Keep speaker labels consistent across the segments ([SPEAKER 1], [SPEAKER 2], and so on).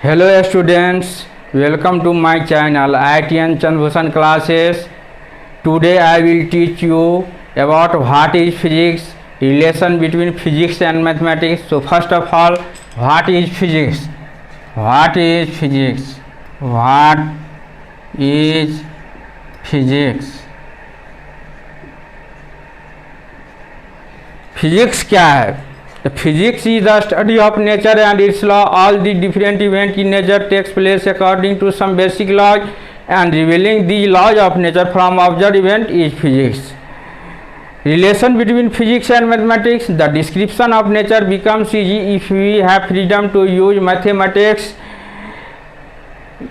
[SPEAKER 1] Hello students, welcome to my channel IITN Chandbhushan classes. Today I will teach you about what is physics, relation between physics and mathematics. So first of all, what is physics? What is physics? What is physics? Physics क्या है? The physics is the study of nature and its law. All the different events in nature takes place according to some basic laws, and revealing these laws of nature from observed event is physics. Relation between physics and mathematics. The description of nature becomes easy if we have freedom to use mathematics.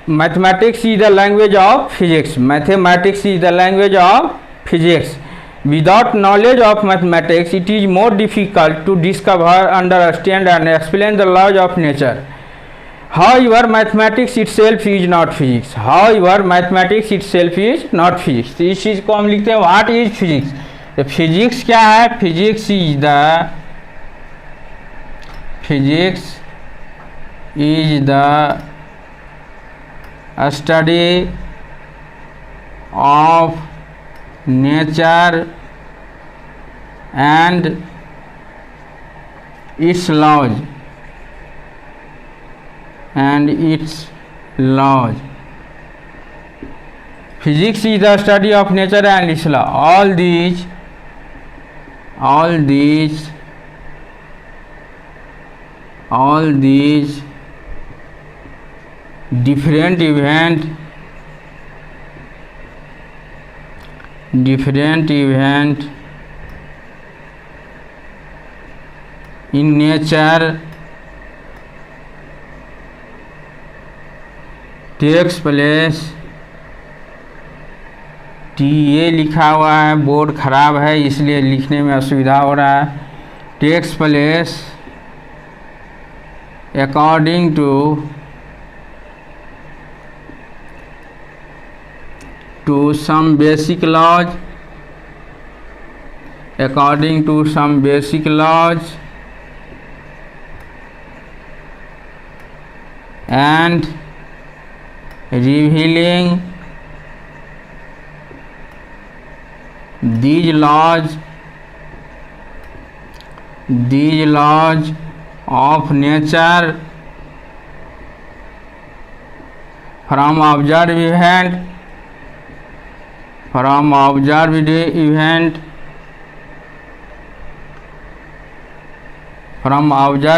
[SPEAKER 1] Mathematics is the language of physics. Mathematics is the language of physics. Without knowledge of mathematics, it is more difficult to discover, understand and explain the laws of nature. However, mathematics itself is not physics. However, mathematics itself is not physics. तो इस चीज़ को हम लिखते हैं what is physics. तो physics क्या है? Physics is the study of nature and its laws Physics is the study of nature and its law. All these different event in nature takes place. T लिखा हुआ है, board खराब है इसलिए लिखने में असुविधा हो रहा है. Takes place according to some basic laws, and revealing these laws of nature from observed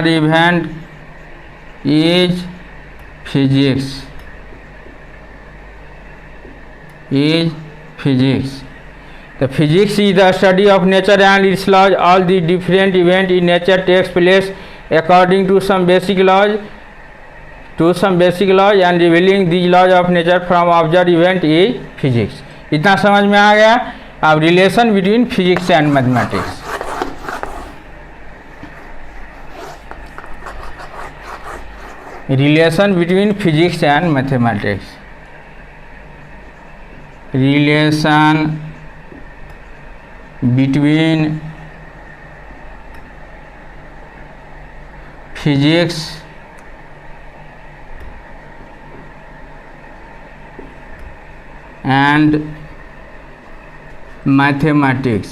[SPEAKER 1] event is physics. The physics is the study of nature and its laws. All the different events in nature takes place according to some basic laws, and revealing these laws of nature from observed event is physics. इतना समझ में आ गया. अब relation between physics and mathematics. Relation between physics and mathematics. Relation between physics and mathematics.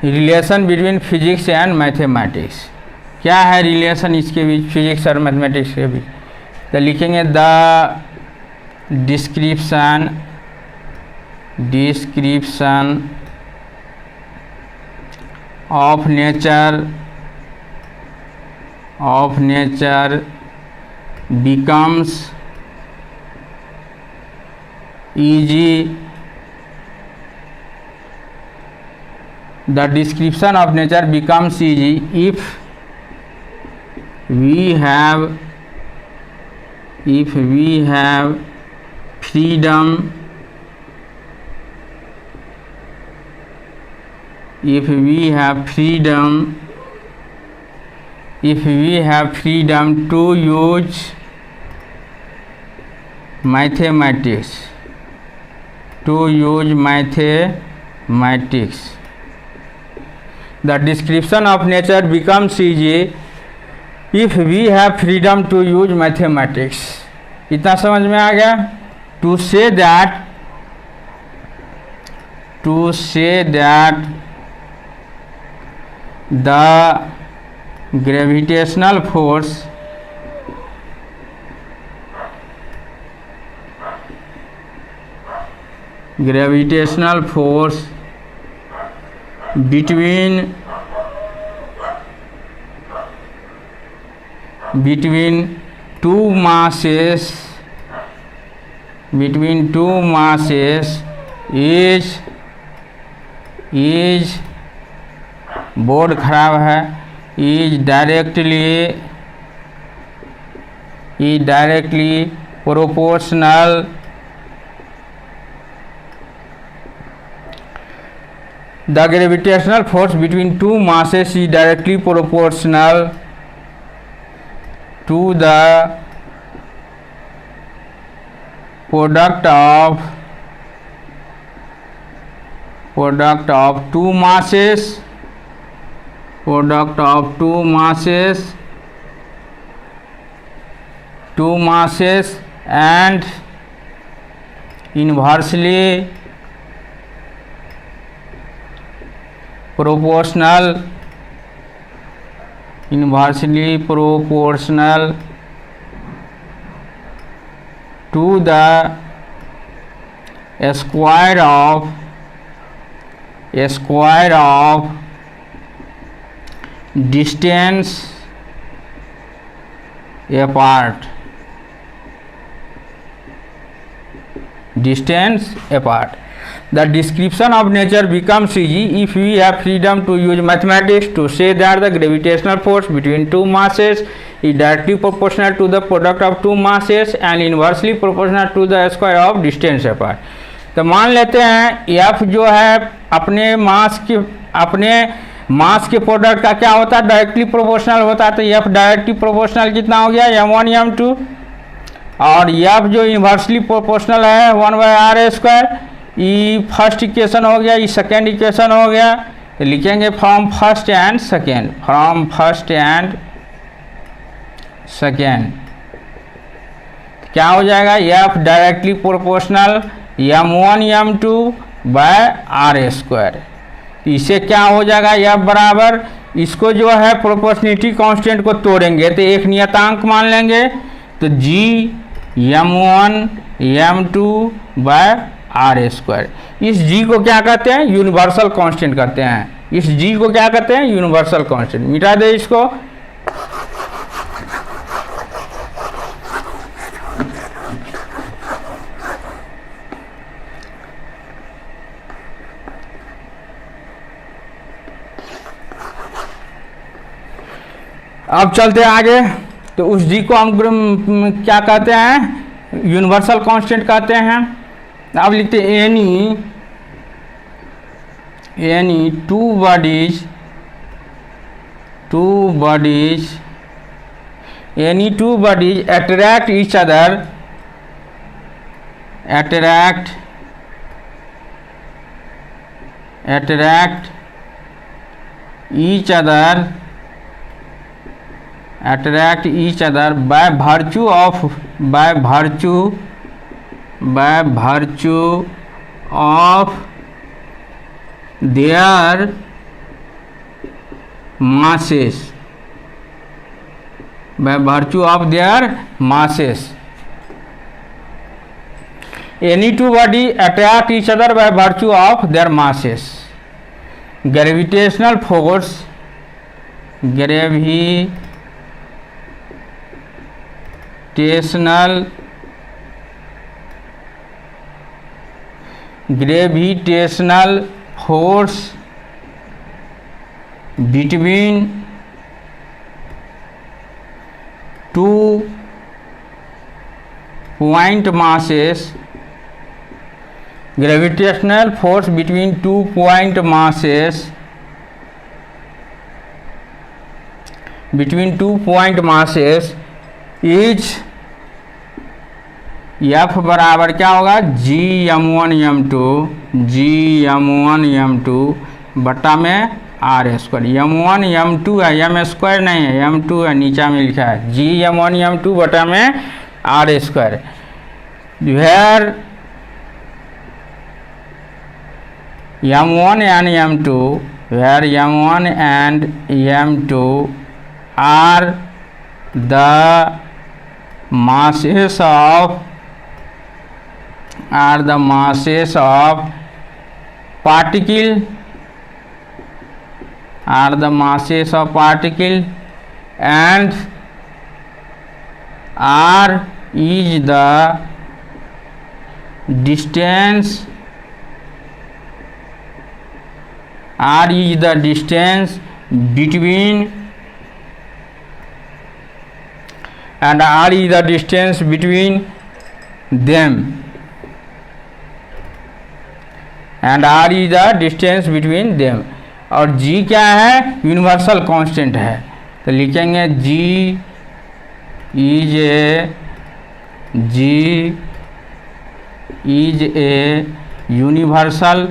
[SPEAKER 1] Relation between physics and mathematics. क्या है relation इसके बीच, physics और मैथमेटिक्स के बीच? तो लिखेंगे the description of nature becomes easy. The description of nature becomes easy if we have freedom to use mathematics. The description of nature becomes easy if we have freedom to use mathematics. इतना समझ में आ गया। To say that the gravitational force between two masses is board खराब है, is directly proportional the gravitational force between two masses is directly proportional to the product of two masses and inversely proportional to the square of distance apart. The description of nature becomes easy if we have freedom to use mathematics to say that the gravitational force between two masses is directly proportional to the product of two masses and inversely proportional to the square of distance apart. तो मान लेते हैं F जो है अपने मास के product का क्या होता है, डायरेक्टली प्रोपोर्शनल होता है। तो F डायरेक्टली प्रोपोर्शनल कितना हो गया, m1 m2, और F जो इन्वर्सली प्रोपोर्शनल है 1/r²। ई फर्स्ट इक्वेशन हो गया, ई सेकेंड इक्वेशन हो गया। तो लिखेंगे फ्रॉम फर्स्ट एंड सेकेंड क्या हो जाएगा, F directly proportional m1 m2/r²। इसे क्या हो जाएगा, F बराबर, इसको जो है प्रोपोर्शनलिटी कांस्टेंट को तोड़ेंगे तो एक नियतांक मान लेंगे, तो G m1 m2/r²। इस G को क्या कहते हैं, यूनिवर्सल कांस्टेंट कहते हैं। इस G को क्या कहते हैं, यूनिवर्सल कांस्टेंट। मिटा दे इसको। अब चलते आगे। तो उस G को हम क्या कहते हैं, यूनिवर्सल कांस्टेंट कहते हैं। अब लिखते हैं any two bodies attract each other by virtue of their masses. Any two body attract each other by virtue of their masses. Gravitational force between two point masses, gravitational force between two point masses is F बराबर क्या होगा, G m1 m2 बट्टा में r²। m1 m2 है, m² नहीं है, m2 है, नीचा में लिखा है g m1 m2 बटा में r²। Where m1 and m2, where m1 and m2 are the masses of particle, and r is the distance between them, और g क्या है, यूनिवर्सल कांस्टेंट है, तो लिखेंगे g is a universal,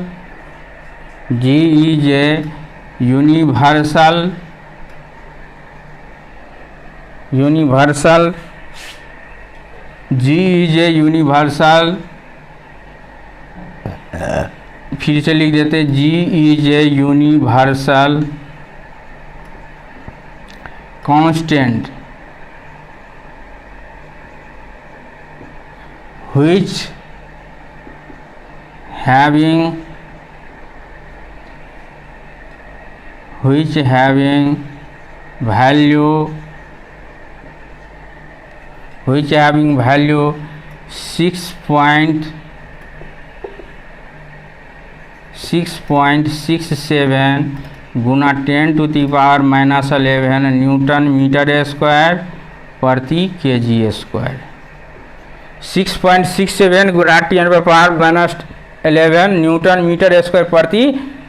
[SPEAKER 1] फिर से लिख देते g is a universal constant which having value 6.67 गुना 10⁻⁻11 न्यूटन मीटर स्क्वायर प्रति kg²। 6.67 गुना 10⁻⁻11 न्यूटन मीटर स्क्वायर प्रति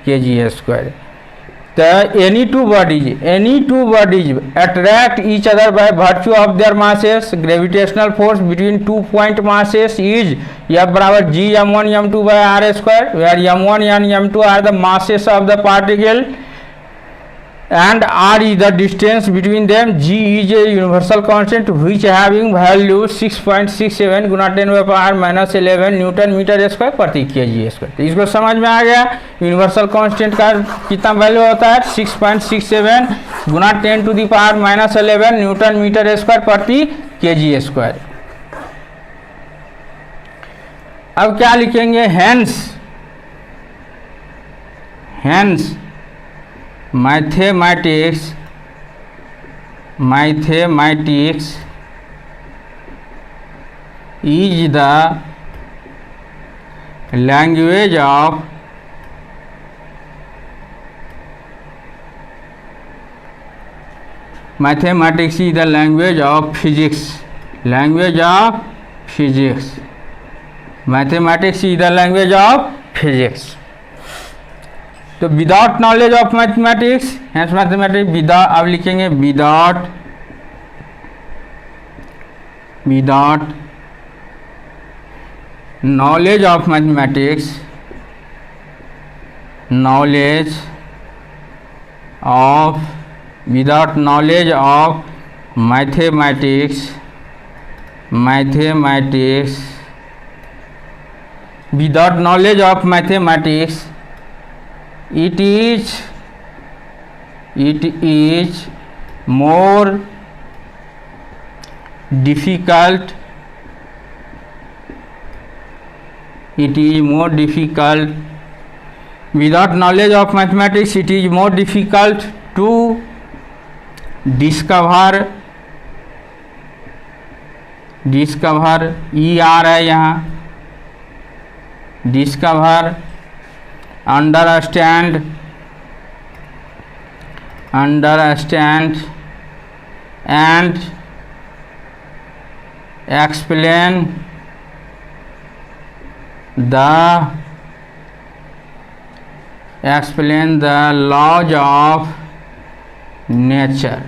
[SPEAKER 1] kg²। तो any two bodies attract each other by virtue of their masses. Gravitational force between 2 point masses is F बराबर g m1 m2 by r², where m1 and m2 are the masses of the particle and r is the distance between them. G is a universal constant which having value 6.67 गुना 10⁻⁻11 newton metre square प्रति kg²। तो इसको समझ में आ गया, universal constant का कितना वैल्यू होता है, 6.67 गुना 10⁻⁻11 न्यूटन मीटर स्क्वायर प्रति kg²। अब क्या लिखेंगे, hence mathematics is the language of physics. Mathematics is the language of physics. तो without knowledge of mathematics, hence mathematics without, अब लिखेंगे without knowledge of mathematics, without knowledge of mathematics, without knowledge of mathematics it is more difficult without knowledge of mathematics it is more difficult to discover ER है यहाँ, discover, understand and explain the laws of nature.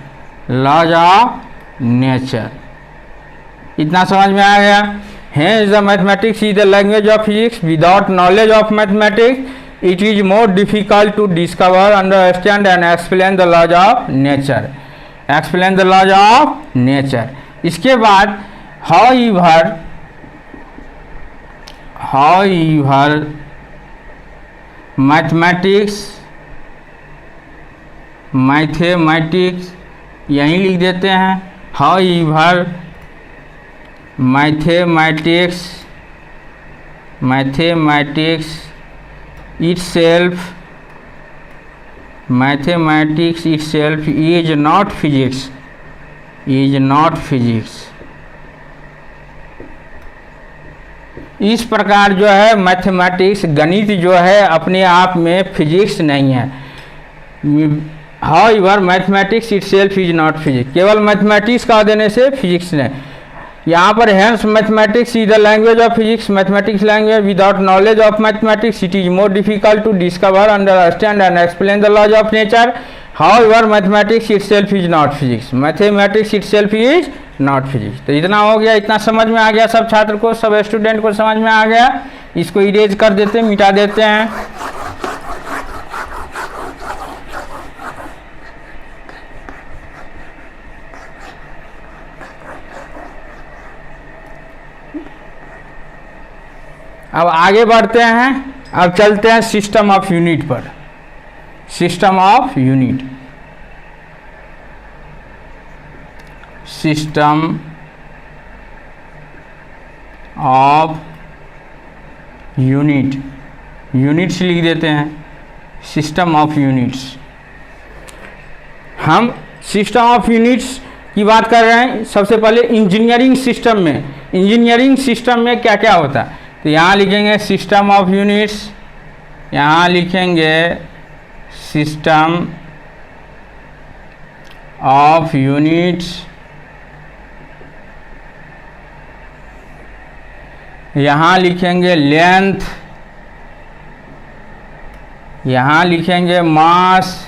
[SPEAKER 1] इतना समझ में आ गया। Hence the mathematics is the language of physics. Without knowledge of mathematics it is more difficult to discover, understand and explain the laws of nature. Explain the laws of nature. इसके बाद however mathematics यहीं लिख देते हैं। however mathematics itself is not physics, इस प्रकार जो है मैथमेटिक्स गणित जो है अपने आप में फिजिक्स नहीं है। However mathematics itself is not physics, केवल मैथमेटिक्स का देने से फिजिक्स नहीं। यहाँ पर hence mathematics is the language of physics, mathematics language without knowledge of mathematics it is more difficult to discover, understand and explain the laws of nature. However mathematics itself is not physics, mathematics itself is not physics. तो इतना हो गया, इतना समझ में आ गया सब छात्र को, सब स्टूडेंट को समझ में आ गया। इसको इरेज कर देते हैं, मिटा देते हैं। अब आगे बढ़ते हैं, अब चलते हैं सिस्टम ऑफ यूनिट पर। System of unit, system of unit, units लिख देते हैं। सिस्टम ऑफ यूनिट्स, हम सिस्टम ऑफ यूनिट्स की बात कर रहे हैं। सबसे पहले इंजीनियरिंग सिस्टम में, इंजीनियरिंग सिस्टम में क्या क्या होता है, तो यहाँ लिखेंगे सिस्टम ऑफ यूनिट्स, यहाँ लिखेंगे सिस्टम ऑफ यूनिट्स, यहाँ लिखेंगे लेंथ, यहाँ लिखेंगे मास,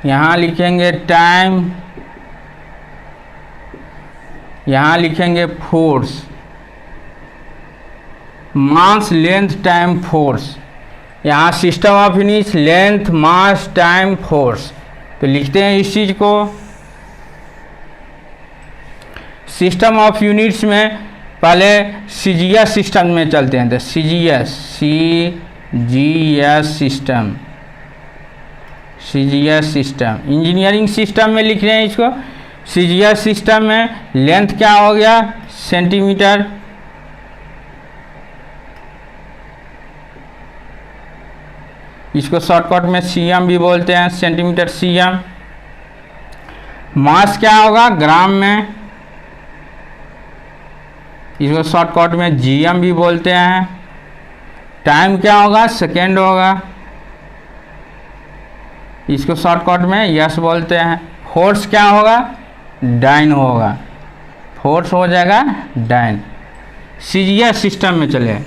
[SPEAKER 1] यहाँ लिखेंगे टाइम, यहाँ लिखेंगे फोर्स। मास, लेंथ, टाइम, फोर्स। यहाँ system of units length, mass, time, force. तो लिखते हैं इस चीज़ को। सिस्टम ऑफ यूनिट्स में पहले सीजीएस सिस्टम में चलते हैं। तो CGS system, CGS system engineering system में लिख रहे हैं इसको। सीजीएस सिस्टम में लेंथ क्या हो गया, सेंटीमीटर, इसको शॉर्टकट में सीएम भी बोलते हैं, सेंटीमीटर सीएम। मास क्या होगा, ग्राम में, इसको शॉर्टकट में जीएम भी बोलते हैं। टाइम क्या होगा, सेकेंड होगा, इसको शॉर्टकट में यस बोलते हैं। फोर्स क्या होगा, डाइन होगा, फोर्स हो जाएगा डाइन। सीजीएस सिस्टम में चले।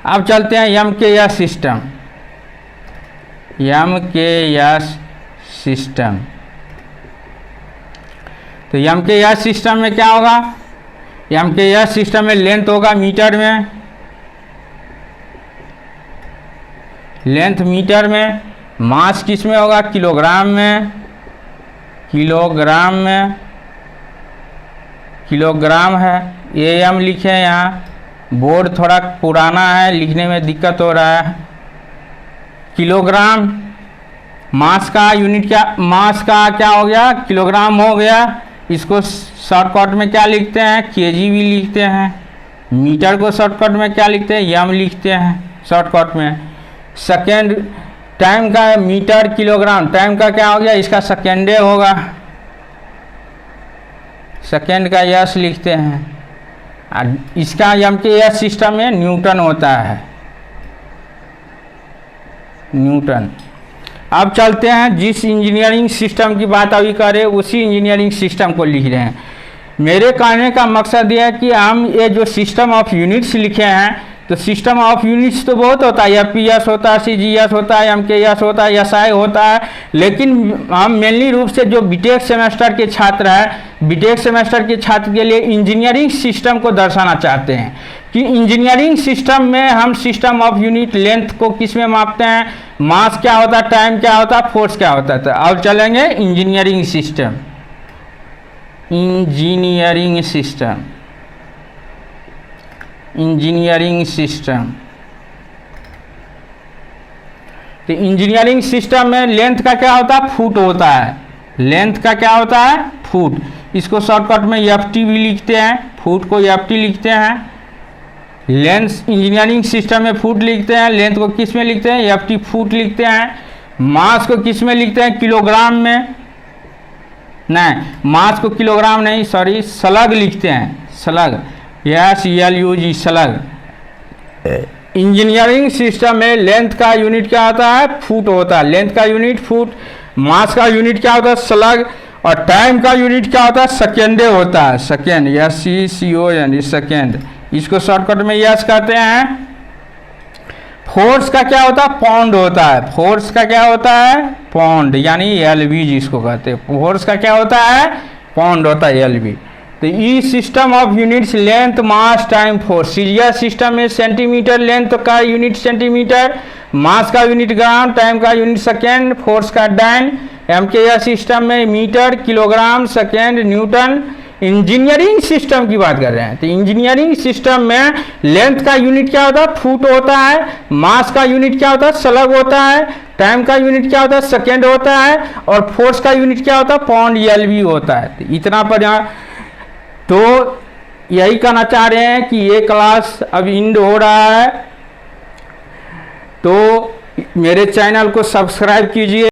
[SPEAKER 1] अब चलते हैं एम के एस सिस्टम, एम के एस सिस्टम। तो एम के एस सिस्टम में क्या होगा, एम के एस सिस्टम में लेंथ होगा मीटर में, लेंथ मीटर में। मास किस में होगा, किलोग्राम में, किलोग्राम में, किलोग्राम है। एम लिखे यहाँ, बोर्ड थोड़ा पुराना है, लिखने में दिक्कत हो रहा है। किलोग्राम। मास का यूनिट क्या, मास का क्या हो गया, किलोग्राम हो गया। इसको शॉर्टकट में क्या लिखते हैं, केजी भी लिखते हैं। मीटर को शॉर्टकट में क्या लिखते हैं, एम लिखते हैं शॉर्टकट में। सेकेंड, टाइम का मीटर, किलोग्राम, टाइम का क्या हो गया, इसका सेकेंडे होगा, सेकेंड का यस लिखते हैं। और इसका एम के एस सिस्टम में न्यूटन होता है, न्यूटन। अब चलते हैं, जिस इंजीनियरिंग सिस्टम की बात अभी करें उसी इंजीनियरिंग सिस्टम को लिख रहे हैं। मेरे कहने का मकसद यह है कि हम ये जो सिस्टम ऑफ यूनिट्स लिखे हैं, तो सिस्टम ऑफ यूनिट्स तो बहुत होता है, एफपीएस होता है, सीजीएस होता है, एमकेएस होता है, एसआई होता है। लेकिन हम मेनली रूप से जो बीटेक सेमेस्टर के छात्र हैं, बीटेक सेमेस्टर के छात्र के लिए इंजीनियरिंग सिस्टम को दर्शाना चाहते हैं कि इंजीनियरिंग सिस्टम में हम सिस्टम ऑफ यूनिट लेंथ को किस में मापते हैं, मास क्या होता है, टाइम क्या होता है, फोर्स क्या होता है। तो अब चलेंगे engineering system, engineering system, engineering system. तो इंजीनियरिंग सिस्टम में लेंथ का क्या होता है, फुट होता है, लेंथ का क्या होता है, फुट। इसको शॉर्टकट में एफटी भी लिखते हैं, फुट को एफटी लिखते हैं। लेंथ इंजीनियरिंग सिस्टम में फुट लिखते हैं, लेंथ को किस में लिखते हैं, एफटी फुट लिखते हैं। मास को किस में लिखते हैं, किलोग्राम में, नहीं मास को किलोग्राम नहीं, सॉरी स्लग लिखते हैं, slug, SLUG slug. Engineering system में लेंथ का यूनिट क्या होता है, फुट होता है, लेंथ का यूनिट फुट, मास का यूनिट क्या होता है, स्लग, और टाइम का यूनिट क्या होता है, सेकेंडे होता है, सेकेंड, SECON सेकेंड। इसको शॉर्टकट में यस कहते हैं। फोर्स का क्या होता है, पाउंड होता है, फोर्स का क्या होता है, पाउंड, यानी LV जिसको कहते हैं। फोर्स का क्या होता है, पाउंड होता है, LV। तो ई system of units length mass time force. सीरिया सिस्टम में सेंटीमीटर, लेंथ का यूनिट सेंटीमीटर, मास का यूनिट ग्राम, टाइम का यूनिट सेकेंड, फोर्स का डाइन। MKS सिस्टम में metre, kilogram, second, newton. Engineering system की बात कर रहे हैं, तो इंजीनियरिंग सिस्टम में लेंथ का यूनिट क्या होता है, फुट होता है, मास का यूनिट क्या होता है, स्लग होता है, टाइम का यूनिट क्या होता है, सेकेंड होता है, और फोर्स का यूनिट क्या होता है, पाउंड, LV होता है। तो इतना पर यहाँ तो यही कहना चाह रहे हैं कि ये क्लास अब एंड हो रहा है, तो मेरे चैनल को सब्सक्राइब कीजिए।